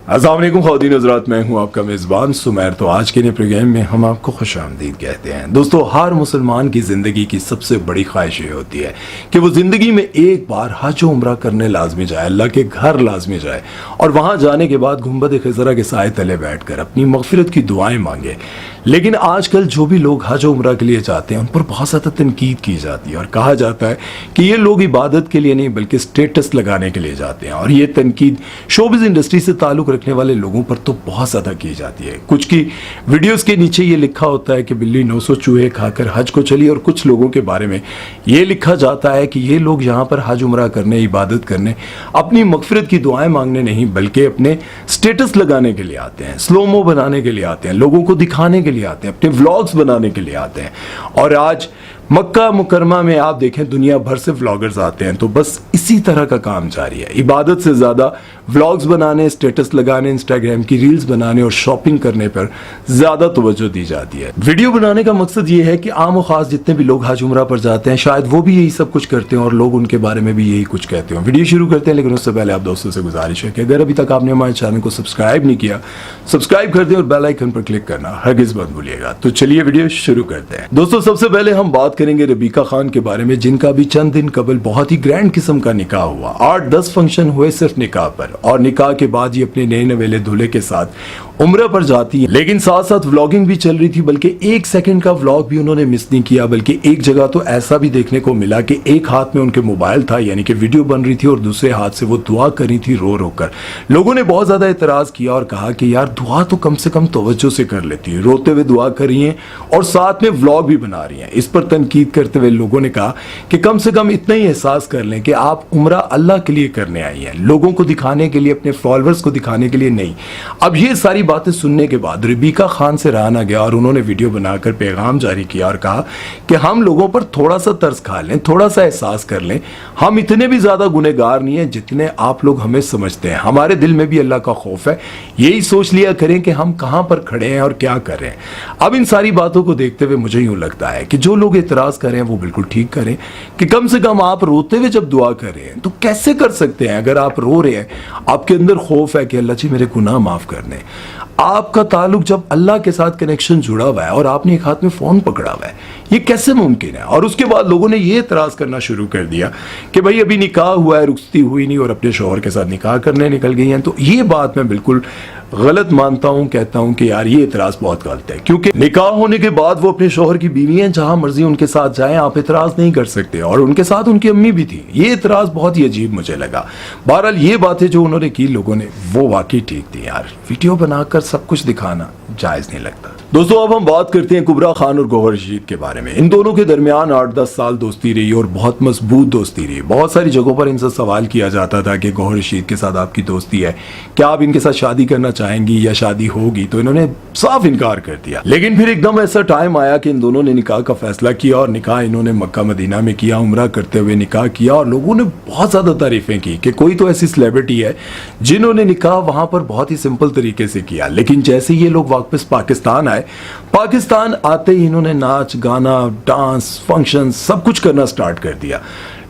अस्सलाम वालेकुम ख़वातीन हज़रात, मैं हूं आपका मेज़बान सुमैर। तो आज के नए प्रोग्राम में हम आपको खुशामदीद कहते हैं। दोस्तों, हर मुसलमान की ज़िंदगी की सबसे बड़ी ख्वाहिश ये होती है कि वो ज़िंदगी में एक बार हज उम्रा करने लाजमी जाए, अल्लाह के घर लाजमी जाए और वहाँ जाने के बाद गुंबद खिज़रा के साए तले बैठ कर अपनी मग़फ़िरत की दुआएँ मांगे। लेकिन आजकल जो भी लोग हज उम्रा के लिए जाते हैं उन पर बहुत ज़्यादा तनकीद की जाती है और कहा जाता है कि ये लोग इबादत के लिए नहीं बल्कि स्टेटस लगाने के लिए जाते हैं। और ये तनकीद शोबिज़ इंडस्ट्री से ताल्लुक़ रखने वाले लोगों पर तो बहुत ज़्यादा की जाती है। कुछ की वीडियोस के नीचे ये लिखा होता है कि बिल्ली 900 चूहे खाकर हज को चली, और कुछ लोगों के बारे में ये लिखा जाता है कि ये लोग यहाँ पर हज उम्रा करने, इबादत करने, अपनी मग़फ़िरत की दुआएं मांगने नहीं बल्कि अपने स्टेटस लगाने के लिए आते हैं, स्लोमो बनाने के लिए आते हैं, लोगों को दिखाने के लिए आते हैं, अपने व्लॉग्स बनाने के लिए आते हैं। और आज मक्का मुकरमा में आप देखें दुनिया भर से व्लॉगर्स आते हैं, तो बस इसी तरह का काम जारी है। इबादत से ज़्यादा व्लॉग्स बनाने, स्टेटस लगाने, इंस्टाग्राम की रील्स बनाने और शॉपिंग करने पर ज़्यादा तवज्जो दी जाती है। वीडियो बनाने का मकसद ये है कि आम और ख़ास जितने भी लोग हज उम्रा पर जाते हैं शायद वो भी यही सब कुछ करते हैं और लोग उनके बारे में भी यही कुछ कहते हैं। वीडियो शुरू करते हैं, लेकिन उससे पहले आप दोस्तों से गुजारिश है कि अगर अभी तक आपने हमारे चैनल को सब्सक्राइब नहीं किया, सब्सक्राइब कर दें और बेल आइकन पर क्लिक करना हरगिज़ मत भूलिएगा। तो चलिए वीडियो शुरू करते हैं। दोस्तों, सबसे पहले हम बात करेंगे रबीका खान के बारे में, जिनका भी चंद दिन कबल बहुत ही ग्रैंड किस्म का निकाह हुआ। 8-10 फंक्शन हुए सिर्फ निकाह पर, और निकाह के बाद ये अपने नए नवेले दूल्हे के साथ उम्रा पर जाती है। लेकिन साथ साथ व्लॉगिंग भी चल रही थी, बल्कि 1 सेकंड का व्लॉग भी उन्होंने मिस नहीं किया। बल्कि एक जगह तो ऐसा भी देखने को मिला कि एक हाथ में उनके मोबाइल था, यानी कि वीडियो बन रही थी, और दूसरे हाथ से वो दुआ कर रही थी रो रो कर। लोगों ने बहुत ज्यादा एतराज किया और कहा कि यार दुआ तो कम से कम तवज्जो से कर लेती है, रोते हुए दुआ कर रही हैं और साथ में व्लॉग भी बना रही हैं। इस पर तनकीद करते हुए लोगों ने कहा कि कम से कम इतना ही एहसास कर लें कि आप उम्रा अल्लाह के लिए करने आई हैं, लोगों को दिखाने के लिए, अपने फॉलोअर्स को दिखाने के लिए नहीं। अब ये सारी बातें सुनने के बाद रबीका खान से रहा ना गया और उन्होंने वीडियो बनाकर पैगाम जारी किया और कहा कि हम लोगों पर थोड़ा सा तरस खा लें, थोड़ा सा एहसास कर लें, हम इतने भी ज्यादा गुनहगार नहीं हैं जितने आप लोग हमें समझते हैं। हमारे दिल में भी अल्लाह का खौफ है, यही सोच लिया करें कि हम कहां पर खड़े हैं और क्या कर रहे हैं। अब इन सारी बातों को देखते हुए मुझे यूं लगता है कि जो लोग एतराज कर रहे हैं वो बिल्कुल ठीक करें कि कम से कम आप रोते हुए जब दुआ कर रहे हैं तो कैसे कर सकते हैं? अगर आप रो रहे हैं, आपके अंदर खौफ है कि अल्लाह जी मेरे गुनाह माफ कर दें, आपका ताल्लुक जब अल्लाह के साथ कनेक्शन जुड़ा हुआ है और आपने एक हाथ में फोन पकड़ा हुआ है, ये कैसे मुमकिन है? और उसके बाद लोगों ने ये एतराज करना शुरू कर दिया कि भाई अभी निकाह हुआ है, रुखसती हुई नहीं और अपने शौहर के साथ निकाह करने निकल गई हैं। तो ये बात मैं बिल्कुल गलत मानता हूं, कहता हूं कि यार ये एतराज बहुत गलत है, क्योंकि निकाह होने के बाद वो अपने शौहर की बीवी हैं, जहां मर्जी उनके साथ जाएं, आप एतराज नहीं कर सकते। और उनके साथ उनकी अम्मी भी थी। ये एतराज बहुत ही अजीब मुझे लगा। बहरहाल ये बातें जो उन्होंने की लोगों ने, वो वाकई ठीक थी। यार वीडियो बनाकर सब कुछ दिखाना जायज नहीं लगता। दोस्तों, अब हम बात करते हैं कुबरा खान और गौहर रशीद के बारे में। इन दोनों के दरमियान 8-10 साल दोस्ती रही और बहुत मजबूत दोस्ती रही। बहुत सारी जगहों पर इनसे सवाल किया जाता था कि गौहर रशीद के साथ आपकी दोस्ती है, क्या आप इनके साथ शादी करना चाहेंगी या शादी होगी? तो इन्होंने साफ इनकार कर दिया। लेकिन फिर एकदम ऐसा टाइम आया कि इन दोनों ने निकाह का फैसला किया और निकाह इन्होंने मक्का मदीना में किया, उम्रा करते हुए निकाह किया। और लोगों ने बहुत ज्यादा तारीफें की कि कोई तो ऐसी सेलिब्रिटी है जिन्होंने निकाह वहां पर बहुत ही सिंपल तरीके से किया। लेकिन जैसे ये लोग वापस पाकिस्तान आए, पाकिस्तान आते ही इन्होंने नाच गाना, डांस, फंक्शन सब कुछ करना स्टार्ट कर दिया।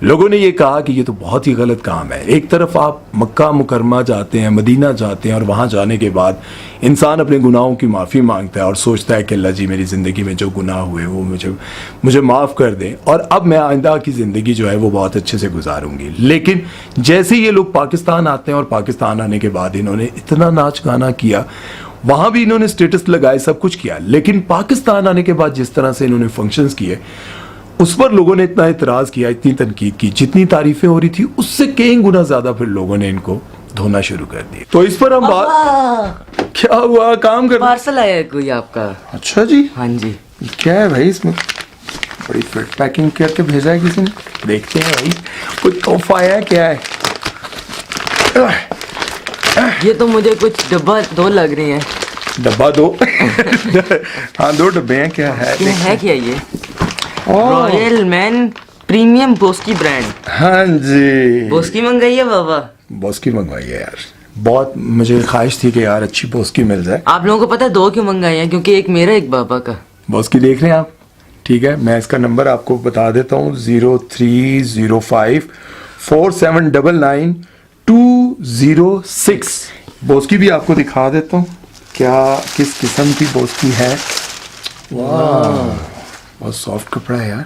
लोगों ने ये कहा कि ये तो बहुत ही गलत काम है। एक तरफ आप मक्का मुकरमा जाते हैं, मदीना जाते हैं, और वहाँ जाने के बाद इंसान अपने गुनाहों की माफ़ी मांगता है और सोचता है कि अल्लाह जी मेरी ज़िंदगी में जो गुनाह हुए वो मुझे माफ़ कर दें और अब मैं आइंदा की ज़िंदगी जो है वो बहुत अच्छे से गुजारूंगी। लेकिन जैसे ये लोग पाकिस्तान आते हैं और पाकिस्तान आने के बाद इन्होंने इतना नाच गाना किया, वहां भी इन्होंने स्टेटस लगाए, सब कुछ किया। लेकिन पाकिस्तान आने के बाद जिस तरह से इन्होंने फंक्शंस किए, उस पर लोगों ने इतना इतराज किया, इतनी तनकीद की, जितनी तारीफें हो रही थी उससे कई गुना ज्यादा फिर लोगों ने इनको धोना शुरू कर दिया। तो इस पर हम बात, क्या हुआ? काम कर, पार्सल आया है कोई आपका? अच्छा जी, हाँ जी। क्या है भाई इसमें? बड़ी फिट पैकिंग करके भेजा है किसी ने। देखते हैं भाई कोई तोहफा आया है, क्या है? ये तो मुझे कुछ डब्बा 2 लग रही हैं। डब्बा 2? हाँ 2 डब्बे हैं। क्या है? क्या ये? Royal man premium Boski brand. हाँ जी, बोस्की मंगाई है बाबा? बोस्की मंगवाई है यार। बहुत मुझे ख्वाहिश थी कि यार अच्छी बोस्की मिल जाए। आप लोगों को पता है 2 क्यों मंगाई हैं? क्योंकि एक मेरा एक बाबा का। बोस्की देख रहे हैं आप? ठीक है, मैं इसका नंबर आपको बता देता हूँ, 0305 4799 206। बोस्की भी आपको दिखा देता हूँ क्या किस किस्म की बोस्की है। वाह बहुत सॉफ्ट कपड़ा है यार,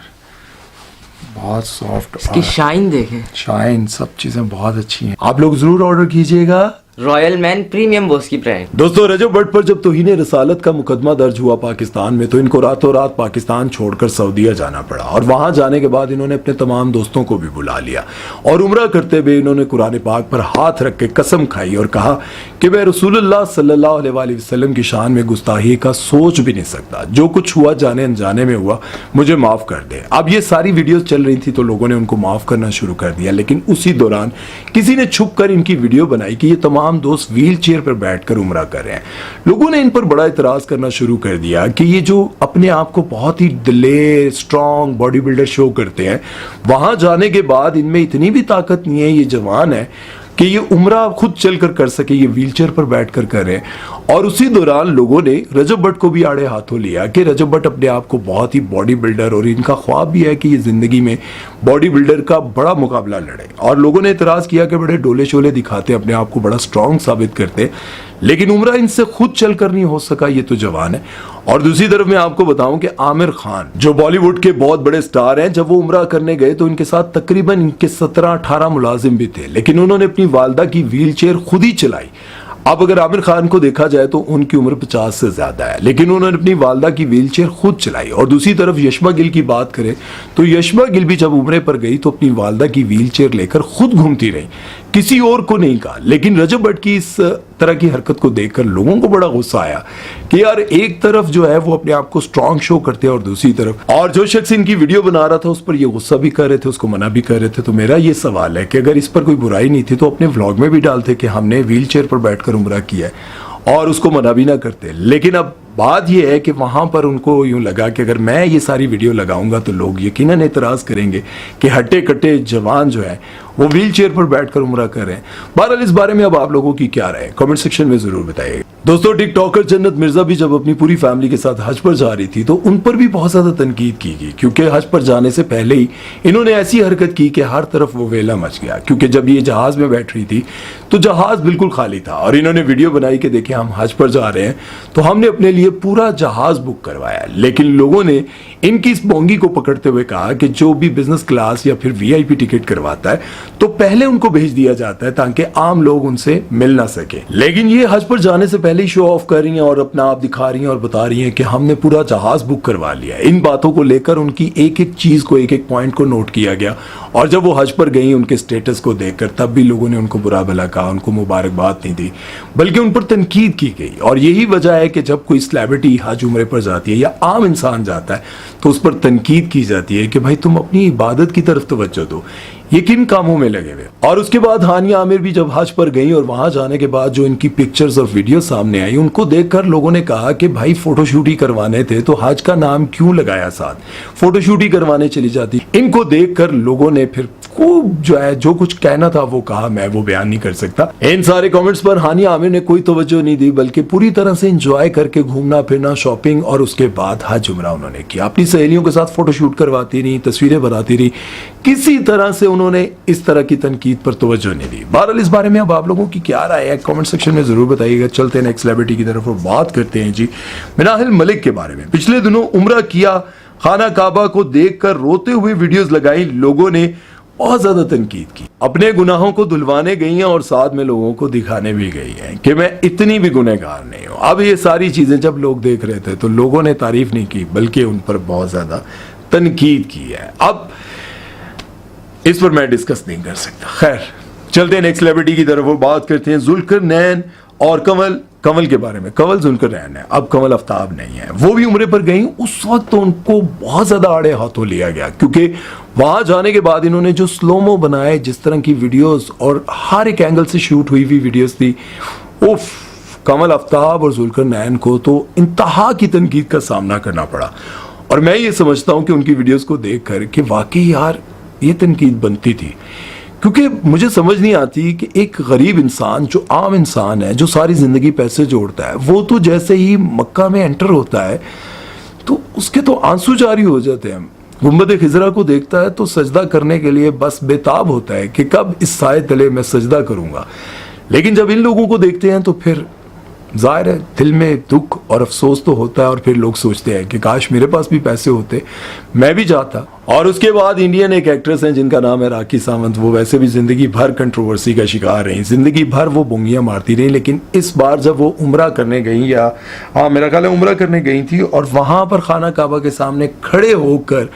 बहुत सॉफ्ट। इसकी शाइन देखें, शाइन सब चीजें बहुत अच्छी हैं। आप लोग जरूर ऑर्डर कीजिएगा रॉयल मैन प्रीमियम बोस की ब्रांड। दोस्तों रजब भट्ट पर जब तौहीन रसालत का मुकदमा दर्ज हुआ पाकिस्तान में, तो इनको रातों रात पाकिस्तान छोड़कर सऊदीया जाना पड़ा और वहां जाने के बाद इन्होंने अपने तमाम दोस्तों को भी बुला लिया और उम्रा करते हुए इन्होंने कुरान पाक पर हाथ रख के कसम खाई और कहा कि मैं रसूलुल्लाह सल्लल्लाहु अलैहि वसल्लम की शान में गुस्ताखी का सोच भी नहीं सकता। जो कुछ हुआ जाने अनजाने में हुआ, मुझे माफ कर दे। अब ये सारी वीडियोस चल रही थी तो लोगों ने उनको माफ करना शुरू कर दिया, लेकिन उसी दौरान किसी ने छुप कर इनकी वीडियो बनाई कि ये तमाम दोस्त व्हील चेयर पर बैठकर उम्रा कर रहे हैं। लोगों ने इन पर बड़ा इतराज करना शुरू कर दिया कि ये जो अपने आप को बहुत ही दिलेर स्ट्रॉन्ग बॉडी बिल्डर शो करते हैं, वहां जाने के बाद इनमें इतनी भी ताकत नहीं है, ये जवान है कि ये उम्रा खुद चलकर कर सके, ये व्हीलचेयर पर बैठकर कर रहे हैं। और उसी दौरान लोगों ने रजब भट्ट को भी आड़े हाथों लिया कि रजब भट्ट अपने आप को बहुत ही बॉडी बिल्डर, और इनका ख्वाब भी है कि ये जिंदगी में बॉडी बिल्डर का बड़ा मुकाबला लड़े। और लोगों ने इतराज किया कि बड़े डोले शोले दिखाते, अपने आप को बड़ा स्ट्रांग साबित करते, लेकिन उम्रा इनसे खुद चलकर नहीं हो सका, ये तो जवान है। और दूसरी तरफ मैं आपको बताऊं कि आमिर खान जो बॉलीवुड के बहुत बड़े स्टार हैं, जब वो उम्रा करने गए तो इनके साथ तकरीबन इनके 17-18 मुलाजिम भी थे, लेकिन उन्होंने अपनी वालदा की व्हीलचेयर खुद ही चलाई। अब अगर आमिर खान को देखा जाए तो उनकी उम्र 50 से ज्यादा है, लेकिन उन्होंने अपनी वालदा की व्हीलचेयर खुद चलाई। और दूसरी तरफ यशमा गिल की बात करें तो यशमा गिल भी जब उम्रे पर गई तो अपनी वालदा की व्हीलचेयर लेकर खुद घूमती रही, किसी और को नहीं कहा। लेकिन रजब भट्ट की इस तरह की हरकत को देखकर लोगों को बड़ा गुस्सा आया कि यार एक तरफ जो है वो अपने आप को स्ट्रांग शो करते हैं और दूसरी तरफ, और जो शख्स इनकी वीडियो बना रहा था उस पर ये गुस्सा भी कर रहे थे, उसको मना भी कर रहे थे। तो मेरा ये सवाल है कि अगर इस पर कोई बुराई नहीं थी तो अपने व्लॉग में भी डालते कि हमने व्हील चेयर पर बैठकर उम्रा किया है और उसको मना भी ना करते। लेकिन अब बात यह है कि वहां पर उनको यूं लगा कि अगर मैं ये सारी वीडियो लगाऊंगा तो लोग यकीनन एतराज करेंगे कि हट्टे कट्टे जवान जो है वो व्हील चेयर पर बैठकर उम्रा कर रहे हैं। बहरहाल इस बारे में अब आप लोगों की क्या राय है, कमेंट सेक्शन में जरूर बताइए। दोस्तों टिकटॉकर जन्नत मिर्जा भी जब अपनी पूरी फैमिली के साथ हज पर जा रही थी तो उन पर भी बहुत ज्यादा तनकीद की गई, क्योंकि हज पर जाने से पहले ही इन्होंने ऐसी हरकत की कि हर तरफ वो वेला मच गया। क्योंकि जब ये जहाज में बैठ रही थी तो जहाज बिल्कुल खाली था और इन्होंने वीडियो बनाई कि देखिए हम हज पर जा रहे हैं तो हमने अपने लिए पूरा जहाज बुक करवाया। लेकिन लोगों ने इनकी इस बोंगी को पकड़ते हुए कहा कि जो भी बिजनेस क्लास या फिर वीआईपी टिकट करवाता है तो पहले उनको भेज दिया जाता है ताकि आम लोग उनसे मिल ना सके। लेकिन ये हज पर जाने से पहले ही शो ऑफ कर रही हैं और अपना आप दिखा रही हैं और बता रही हैं कि हमने पूरा जहाज बुक करवा लिया। इन बातों को लेकर उनकी एक एक चीज को, एक एक पॉइंट को नोट किया गया और जब वो हज पर गई उनके स्टेटस को देखकर तब भी लोगों ने उनको बुरा भला कहा, उनको मुबारकबाद नहीं दी, बल्कि उन पर तनकीद की गई। और यही वजह है कि जब कोई सेलिब्रिटी हज उम्रे पर जाती है या आम इंसान जाता है तो उस पर तनकीद की जाती है कि भाई तुम अपनी इबादत की तरफ तवज्जो दो, ये किन कामों में लगे हुए। और उसके बाद हानिया आमिर भी जब हज पर गई और वहां जाने के बाद जो इनकी पिक्चर्स और वीडियो सामने आई, उनको देखकर लोगों ने कहा कि भाई फोटोशूट ही करवाने थे तो हज का नाम क्यों लगाया, साथ फोटोशूट ही करवाने चली जाती। इनको देखकर लोगों ने फिर खूब जो है जो कुछ कहना था वो कहा, मैं वो बयान नहीं कर सकता। इन सारे कमेंट्स पर हानिया आमिर ने कोई तवज्जो नहीं दी, बल्कि पूरी तरह से एंजॉय करके घूमना फिरना, शॉपिंग और उसके बाद हज उम्रा उन्होंने किया। अपनी सहेलियों के साथ फोटोशूट करवाती रही, तस्वीरें बनाती रही, किसी तरह से उन्होंने इस तरह की तनकीद पर तवज्जो नहीं दी। बहरहाल इस बारे में अब आप लोगों की क्या राय है, कमेंट सेक्शन में जरूर बताइएगा। चलते हैं नेक्स्ट सेलिब्रिटी की तरफ और बात करते हैं जी मिनाहिल मलिक के बारे में। पिछले दिनों उम्रा किया, खाना काबा को देखकर रोते हुए वीडियोस लगाई, लोगों ने बहुत ज्यादा तनकीद की। अपने गुनाहों को धुलवाने गई हैं और साथ में लोगों को दिखाने भी गई हैं कि मैं इतनी भी गुनहगार नहीं हूं। अब ये सारी चीजें जब लोग देख रहे थे तो लोगों ने तारीफ नहीं की बल्कि उन पर बहुत ज्यादा तनकीद की है। अब इस पर मैं डिस्कस नहीं कर सकता। खैर चलते हैं नेक्स्ट सेलिब्रिटी की तरफ और बात करते हैं जुल्करनैन और कंवल के बारे में। कंवल जुल्करनैन है, अब कंवल आफ्ताब नहीं है। वो भी उम्रे पर गई, उस वक्त तो उनको बहुत ज्यादा आड़े हाथों लिया गया, क्योंकि वहां जाने के बाद इन्होंने जो स्लोमो बनाए, जिस तरह की वीडियोस और हर एक एंगल से शूट हुई हुई वीडियोस थी, उफ, कंवल आफ्ताब और जुल्करनैन को तो इंतहा की तनकीद का सामना करना पड़ा। और मैं ये समझता हूं कि उनकी वीडियोस को देखकर कि वाकई यार ये तनकीद बनती थी, क्योंकि मुझे समझ नहीं आती कि एक गरीब इंसान जो आम इंसान है, जो सारी जिंदगी पैसे जोड़ता है, वो तो जैसे ही मक्का में एंटर होता है तो उसके तो आंसू जारी हो जाते हैं। गुंबद खिजरा को देखता है तो सजदा करने के लिए बस बेताब होता है कि कब इस साए तले मैं सजदा करूंगा। लेकिन जब इन लोगों को देखते हैं तो फिर जाहिर है दिल में दुख और अफसोस तो होता है, और फिर लोग सोचते हैं कि काश मेरे पास भी पैसे होते, मैं भी जाता। और उसके बाद इंडियन एक एक्ट्रेस हैं जिनका नाम है राखी सावंत। वो वैसे भी जिंदगी भर कंट्रोवर्सी का शिकार रही, जिंदगी भर वो बुंगियां मारती रही, लेकिन इस बार जब वो उम्रा करने गई, या हाँ मेरा ख्याल है उम्रा करने गई थी, और वहां पर खाना काबा के सामने खड़े होकर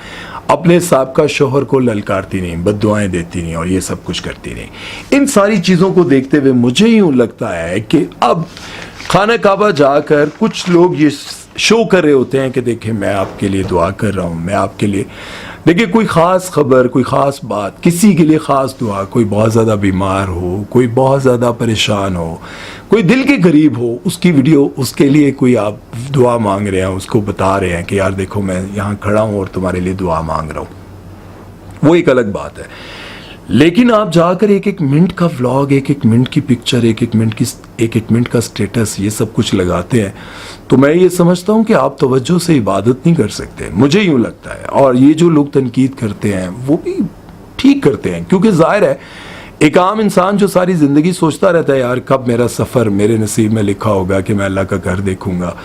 अपने साबका शोहर को ललकारती नहीं, बद्दुआएं देती नहीं और ये सब कुछ करती नहीं। इन सारी चीज़ों को देखते हुए मुझे यूँ लगता है कि अब खाना काबा जाकर कुछ लोग ये शो कर रहे होते हैं कि देखिए मैं आपके लिए दुआ कर रहा हूँ, मैं आपके लिए, देखिए कोई ख़ास खबर, कोई ख़ास बात, किसी के लिए ख़ास दुआ, कोई बहुत ज़्यादा बीमार हो, कोई बहुत ज़्यादा परेशान हो, कोई दिल के करीब हो, उसकी वीडियो, उसके लिए कोई आप दुआ मांग रहे हैं, उसको बता रहे हैं कि यार देखो मैं यहाँ खड़ा हूँ और तुम्हारे लिए दुआ मांग रहा हूँ, वो एक अलग बात है। लेकिन आप जाकर एक एक मिनट का व्लॉग, एक एक मिनट की पिक्चर, एक एक मिनट का स्टेटस, ये सब कुछ लगाते हैं, तो मैं ये समझता हूँ कि आप तवज्जो से इबादत नहीं कर सकते, मुझे यूँ लगता है। और ये जो लोग तनकीद करते हैं वो भी ठीक करते हैं, क्योंकि जाहिर है एक आम इंसान जो सारी ज़िंदगी सोचता रहता है यार कब मेरा सफ़र, मेरे नसीब में लिखा होगा कि मैं अल्लाह का घर देखूंगा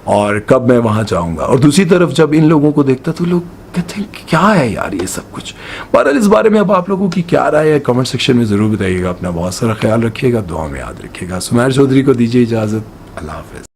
और कब मैं वहाँ जाऊंगा, और दूसरी तरफ जब इन लोगों को देखता तो लोग कहते हैं क्या है यार ये सब कुछ। बहरहाल इस बारे में अब आप लोगों की क्या राय है कमेंट सेक्शन में ज़रूर बताइएगा। अपना बहुत सारा ख्याल रखिएगा, दुआ में याद रखिएगा। सुमैर चौधरी को दीजिए इजाज़त, अल्लाह हाफ़िज़।